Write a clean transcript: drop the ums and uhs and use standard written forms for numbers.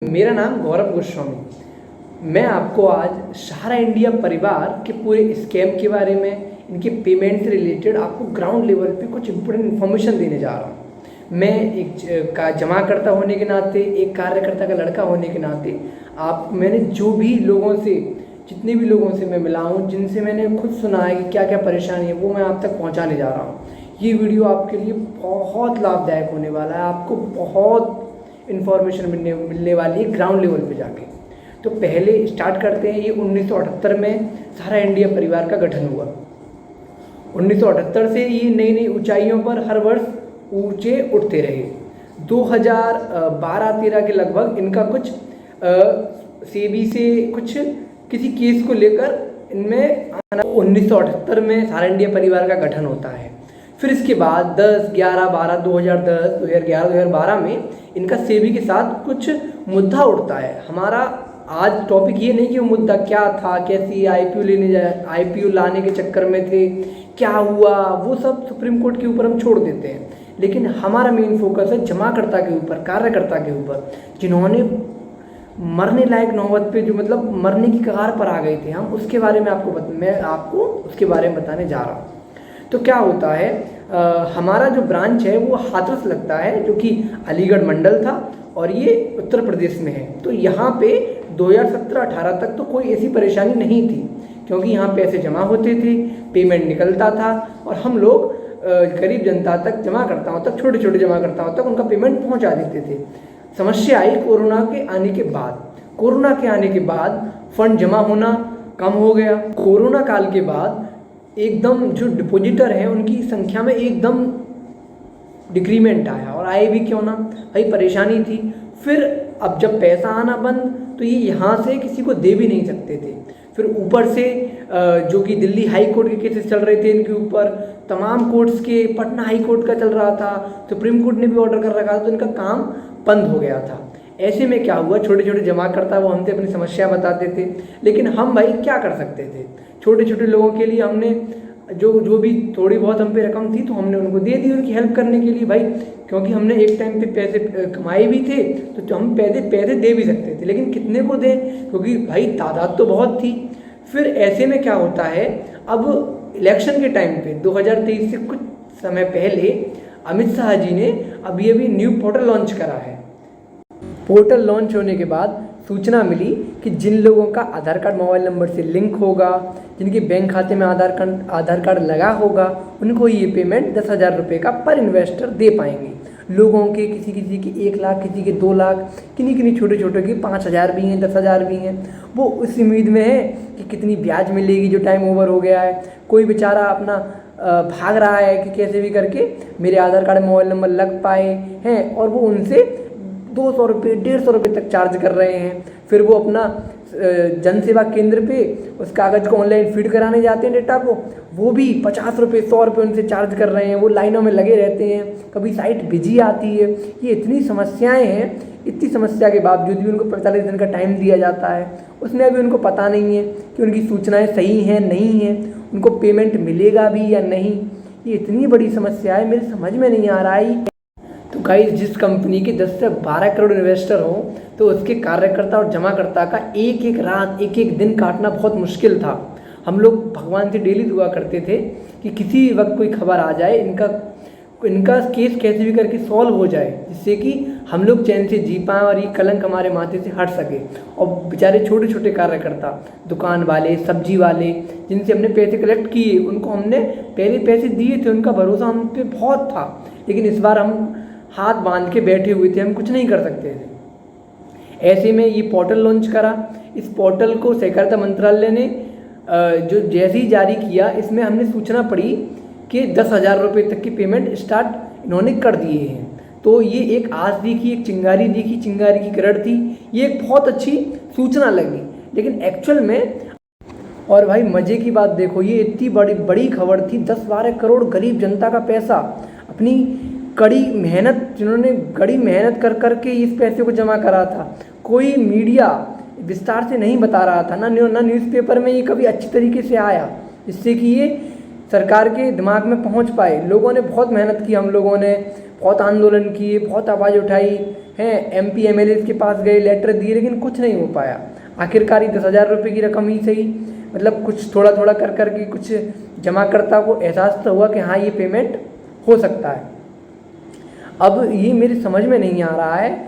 मेरा नाम गौरव गोस्वामी। मैं आपको आज सहारा इंडिया परिवार के पूरे स्कैम के बारे में, इनके पेमेंट से रिलेटेड आपको ग्राउंड लेवल पे कुछ इम्पोर्टेंट इन्फॉर्मेशन देने जा रहा हूँ। मैं एक जमाकर्ता होने के नाते, एक कार्यकर्ता का लड़का होने के नाते मैंने जो भी लोगों से, जितने भी लोगों से मैं मिला हूँ, जिनसे मैंने खुद सुना है कि क्या क्या परेशानी है, वो मैं आप तक पहुँचाने जा रहा हूँ। ये वीडियो आपके लिए बहुत लाभदायक होने वाला है। आपको बहुत इन्फॉर्मेशन मिलने वाली है ग्राउंड लेवल पे जाके। तो पहले स्टार्ट करते हैं। ये 1978 में सहारा इंडिया परिवार का गठन हुआ। 1978 से ये नई नई ऊंचाइयों पर हर वर्ष ऊंचे उठते रहे। 2012-13 के लगभग इनका कुछ सेबी से कुछ किसी केस को लेकर इनमें 1978 में सहारा इंडिया परिवार का गठन होता है। फिर इसके बाद 10, 11, 12, 2010, 2011, 2012 में इनका सेबी के साथ कुछ मुद्दा उठता है। हमारा आज टॉपिक ये नहीं कि वो मुद्दा क्या था, कैसी आईपीओ लाने के चक्कर में थे, क्या हुआ, वो सब सुप्रीम कोर्ट के ऊपर हम छोड़ देते हैं। लेकिन हमारा मेन फोकस है जमाकर्ता के ऊपर, कार्यकर्ता के ऊपर, जिन्होंने मरने लायक नौबत पे, जो मतलब मरने की कगार पर आ गए थे, हम उसके बारे में मैं आपको उसके बारे में बताने जा रहा हूँ। तो क्या होता है, हमारा जो ब्रांच है वो हाथरस लगता है, जो कि अलीगढ़ मंडल था और ये उत्तर प्रदेश में है। तो यहाँ पे 2017-18 तक तो कोई ऐसी परेशानी नहीं थी, क्योंकि यहाँ पैसे जमा होते थे, पेमेंट निकलता था और हम लोग गरीब जनता तक, जमाकर्ताओं तक, छोटे छोटे जमाकर्ताओं तक उनका पेमेंट पहुँचा देते थे। समस्या आई कोरोना के आने के बाद। कोरोना के आने के बाद फंड जमा होना कम हो गया। कोरोना काल के बाद एकदम जो डिपॉजिटर हैं उनकी संख्या में एकदम डिक्रीमेंट आया। और आए भी क्यों ना, भाई परेशानी थी। फिर अब जब पैसा आना बंद, तो ये यहाँ से किसी को दे भी नहीं सकते थे। फिर ऊपर से जो कि दिल्ली हाई कोर्ट के केसेस चल रहे थे इनके ऊपर, तमाम कोर्ट्स के, पटना हाई कोर्ट का चल रहा था, सुप्रीम कोर्ट ने भी ऑर्डर कर रखा था, तो इनका काम बंद हो गया था। ऐसे में क्या हुआ, छोटे छोटे जमाकर्ता वो हमसे अपनी समस्या बताते थे, लेकिन हम भाई क्या कर सकते थे। छोटे छोटे लोगों के लिए हमने जो भी थोड़ी बहुत हम पे रकम थी तो हमने उनको दे दी, उनकी हेल्प करने के लिए भाई, क्योंकि हमने एक टाइम पे पैसे कमाए भी थे, तो हम पैसे दे भी सकते थे। लेकिन कितने को दें, क्योंकि भाई तादाद तो बहुत थी। फिर ऐसे में क्या होता है, अब इलेक्शन के टाइम पे 2023 से कुछ समय पहले अमित शाह जी ने अभी न्यू पोर्टल लॉन्च करा है। पोर्टल लॉन्च होने के बाद सूचना मिली कि जिन लोगों का आधार कार्ड मोबाइल नंबर से लिंक होगा, जिनके बैंक खाते में आधार कार्ड लगा होगा, उनको ये पेमेंट 10,000 रुपये का पर इन्वेस्टर दे पाएंगे। लोगों के किसी किसी के 1 लाख, किसी के 2 लाख, किन्हीं छोटे छोटे के 5,000 भी हैं, 10,000 भी हैं। वो उस उम्मीद में है कि कितनी ब्याज मिलेगी, जो टाइम ओवर हो गया है। कोई बेचारा अपना भाग रहा है कि कैसे भी करके मेरे आधार कार्ड मोबाइल नंबर लग पाए हैं, और वो उनसे 200 रुपये, 150 रुपये तक चार्ज कर रहे हैं। फिर वो अपना जन सेवा केंद्र पे उस कागज़ को ऑनलाइन फीड कराने जाते हैं डेटा को, वो भी 50 रुपये, 100 रुपये उनसे चार्ज कर रहे हैं। वो लाइनों में लगे रहते हैं, कभी साइट बिजी आती है। ये इतनी समस्याएं हैं। इतनी समस्या के बावजूद भी उनको 45 दिन का टाइम दिया जाता है। उसमें अभी उनको पता नहीं है कि उनकी सूचनाएँ सही हैं नहीं हैं, उनको पेमेंट मिलेगा भी या नहीं। ये इतनी बड़ी समस्या है, मेरे समझ में नहीं आ रहा है। तो गाइस, जिस कंपनी के 10 से 12 करोड़ इन्वेस्टर हों, तो उसके कार्यकर्ता और जमाकर्ता का एक एक रात, एक एक दिन काटना बहुत मुश्किल था। हम लोग भगवान से डेली दुआ करते थे कि किसी वक्त कोई खबर आ जाए, इनका केस कैसे भी करके सॉल्व हो जाए, जिससे कि हम लोग चैन से जी पाएँ और ये कलंक हमारे माथे से हट सके। और बेचारे छोटे छोटे कार्यकर्ता, दुकान वाले, सब्जी वाले, जिनसे हमने पैसे कलेक्ट किए, उनको हमने पहले पैसे दिए थे, उनका भरोसा हम पे बहुत था। लेकिन इस बार हम हाथ बांध के बैठे हुए थे, हम कुछ नहीं कर सकते थे। ऐसे में ये पोर्टल लॉन्च करा। इस पोर्टल को सहकारिता मंत्रालय ने जो जैसे ही जारी किया, इसमें हमने सूचना पड़ी कि 10,000 रुपये तक की पेमेंट स्टार्ट इन्होंने कर दिए हैं। तो ये एक आस दिखी, एक चिंगारी दिखी, चिंगारी की करड़ थी। ये एक बहुत अच्छी सूचना लगी, लेकिन एक्चुअल में, और भाई मज़े की बात देखो, ये इतनी बड़ी खबर थी। 10-12 करोड़ गरीब जनता का पैसा, अपनी कड़ी मेहनत, जिन्होंने कड़ी मेहनत कर के इस पैसे को जमा करा था, कोई मीडिया विस्तार से नहीं बता रहा था, ना न्यूज़पेपर में ये कभी अच्छी तरीके से आया, जिससे कि ये सरकार के दिमाग में पहुंच पाए। लोगों ने बहुत मेहनत की, हम लोगों ने बहुत आंदोलन किए, बहुत आवाज़ उठाई हैं, MP MLA के पास गए, लेटर दिए, लेकिन कुछ नहीं हो पाया। आखिरकार ही 10,000 रुपये की रकम ही सही, मतलब कुछ थोड़ा थोड़ा कर करके कुछ जमाकर्ता को एहसास तो हुआ कि हाँ ये पेमेंट हो सकता है। अब ये मेरे समझ में नहीं आ रहा है